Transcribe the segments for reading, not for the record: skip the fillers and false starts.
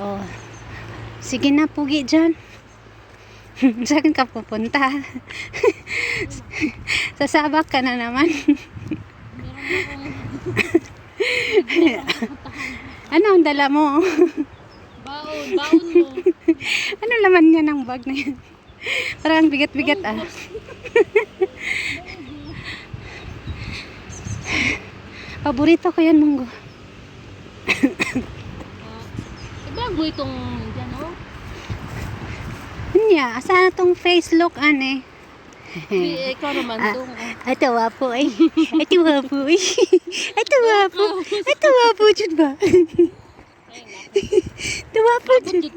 Oh, sige na, pugi dyan. Saan ka pupunta? Sasabak ka na naman. Ano ang dala mo? Baon mo. Ano laman niya ng bag na yan? Parang bigat-bigat ah. Paborito ko yan, munggo. Bago itong dyan, oh. Nya, asa na tong face look, ane? Ikaw naman itong, Ito wapo ay. Ito wapo ay. Ito wapo. Ito wapo jud ba? Ito wapo jud.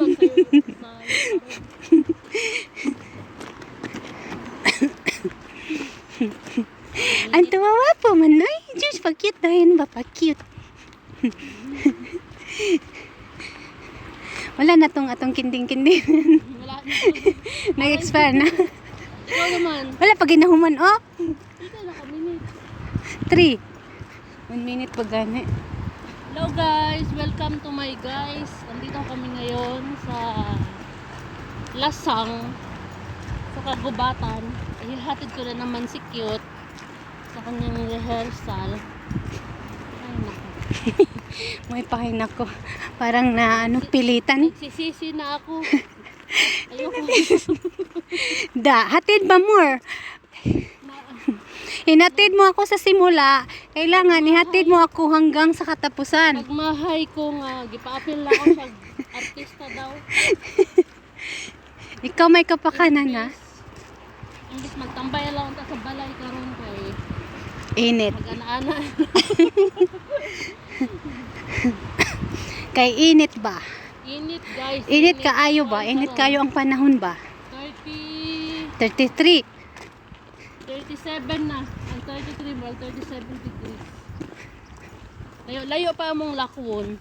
Ang tuwa wapo man ay. Diyos, pa-cute dahin ba? Pa-cute. Wala na tong atong kinding-kinding. Wala na. Nag-expire na. Ikaw naman. Wala pa ginahuman, oh. Ito na kami. 3. 1 minute pa gani. Hello guys, welcome to my guys. Andito kami ngayon sa Lasang sa Kagubatan. Ihatid ko na naman si Cute sa kanyang rehearsal. Ay naku. May pahin ako. Parang na pilitan. Nagsisisi na ako. Ayoko. Hatid ba more? Hinatid mo ako sa simula. Kailangan ihatid mo ako hanggang sa katapusan. Nagmahay ko nga, gipaapil lang ako sa artista daw. Ikaw may kapakanan ha? Imbis magtambay lang ta sa balay karon kay Init. mag-ana-ana. Kay init ba? Init guys. Init kaayo ba? Init kayo ang panahon ba? 33. 37 na. Ang 33 ba? 37 degrees. Layo pa among lakwon.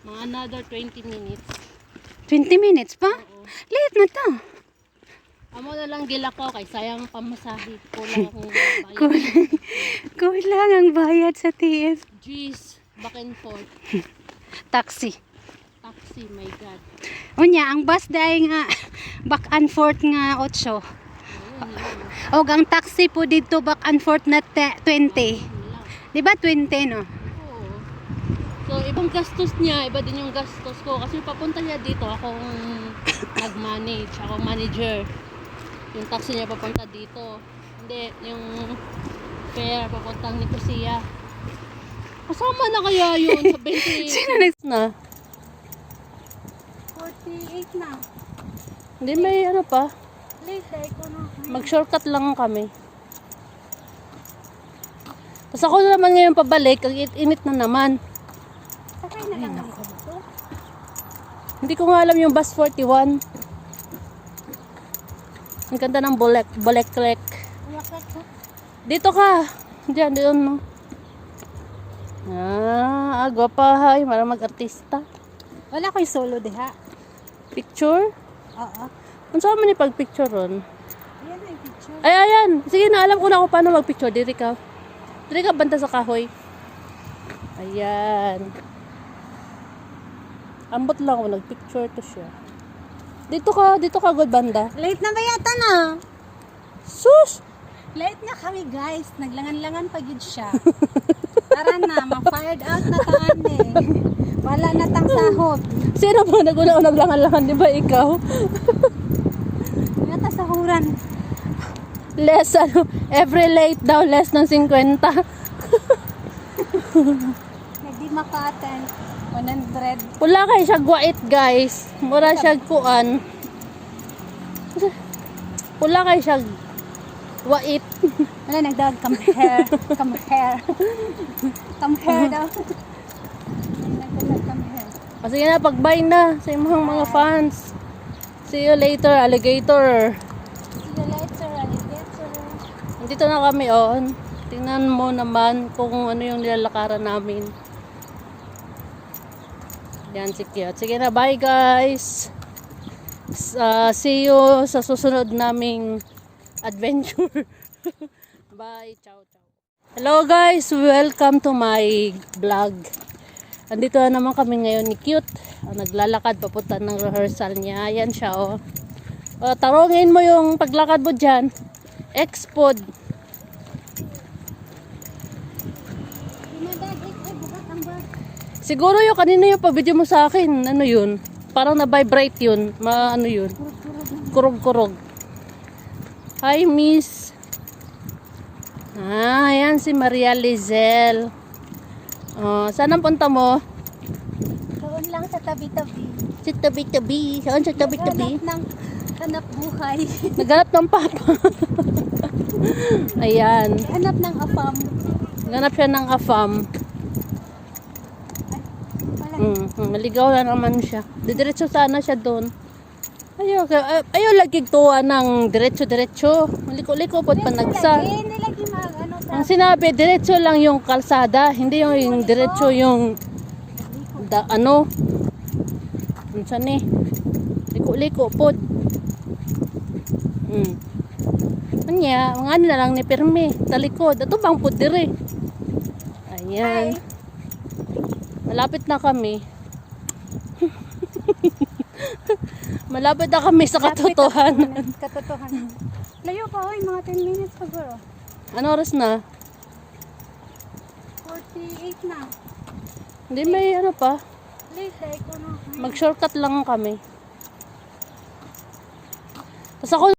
Mga another 20 minutes. 20 minutes pa? Oo. Late na to. Amo na lang gilakaw kay sayang pamasahe. Kulang akong Kulang ang bayad sa TF. Jeez, back and forth. Taxi. Taxi, my God. Unya, ang bus dahil nga back and forth nga 8. O ang taxi po dito back and forth na 20. Di ba 20 no? Oo. So, ibang gastos niya, iba din yung gastos ko. Kasi papunta niya dito, akong nag-manage, akong manager. Yung taxi niya papunta dito. Hindi, yung fare papuntang Nicosia. Kasama na kaya yun sa 20 Sino next na? 48 na. Hindi, may ano pa. Late dahil ko na. Mag-shortcut lang kami. Tapos ako na naman ngayon pabalik, ang init na naman. Sakay na lang ako dito. Hindi ko nga alam yung bus 41. Ang ganda ng Boleklek. Dito ka. Diyan, doon no. Gwapahay. Marang mag-artista. Wala ko'y solo diha. Picture? Oo. Ano saan mo ni pag-picture ron? Yan ang picture. Ay, ayan. Sige na, alam ko na kung paano mag-picture. Diri ka. Diri ka, banta sa kahoy. Ayan. Ambot lang ako, nag-picture to siya. Dito ka, good banda. Late na ba yata na? Sus! Late na kami guys. Naglangan-langan pa yun siya. Tara na, ma-fired out na taan eh. Wala na tang sahod. Sino ba nag-una-unang langan-langan? Di ba ikaw? Yata sahuran. Less, every late daw, less ng 50. Hindi maka-attend. 100. Wala kayo siya guwait, guys. Mura siya kuan. Wala kayo siya guwait. Wala, nagdawag compare. Compare. Compare daw. Nagdawag compare. O sige na, pag-bye na sa imong mga fans. See you later, alligator. See you later, alligator. Dito na kami, oh. Tingnan mo naman kung ano yung nilalakaran namin. Yan, si Cute. Sige na, bye guys. See you sa susunod naming adventure. Bye, ciao, ciao. Hello guys, welcome to my vlog. Andito na naman kami ngayon ni Cute. Naglalakad papunta ng rehearsal niya. Ayan siya, oh. Tarungin mo yung paglakad mo dyan. Expod. Siguro yung kanina yung pa-video mo sa akin. Ano yun? Parang na-vibrate yun. Ano yun? Kurog-kurog. Hi, Miss. Ayan si Maria Lizelle. Saan ang punta mo? Doon lang sa tabi-tabi. Sa tabi-tabi. Saan sa tabi-tabi? Hanap buhay. Naghanap ng papa. Ayan. Hanap ng afam. Naghanap siya ng afam. Maligaw na naman siya. Didiretso sana siya doon. Ayaw lagi tuwa ng diretso-diretso. Maliko-liko po panagsa. Hindi lagi ano sa... Ang sinabi, diretso lang yung kalsada. Hindi yung diretso yung ano. Saan eh? Liko-liko po. Anya, mga ano na lang ni Perme. Talikod. Ito bang po dire? Ayan. Malapit na kami. Malapit na kami sa katotohanan. Katotohanan. Layo pa, oy, mga 10 minutes siguro. Ano oras na? 48 na. Hindi may ano pa. Late, ko na. Mag-shortcut lang kami. Tapos ako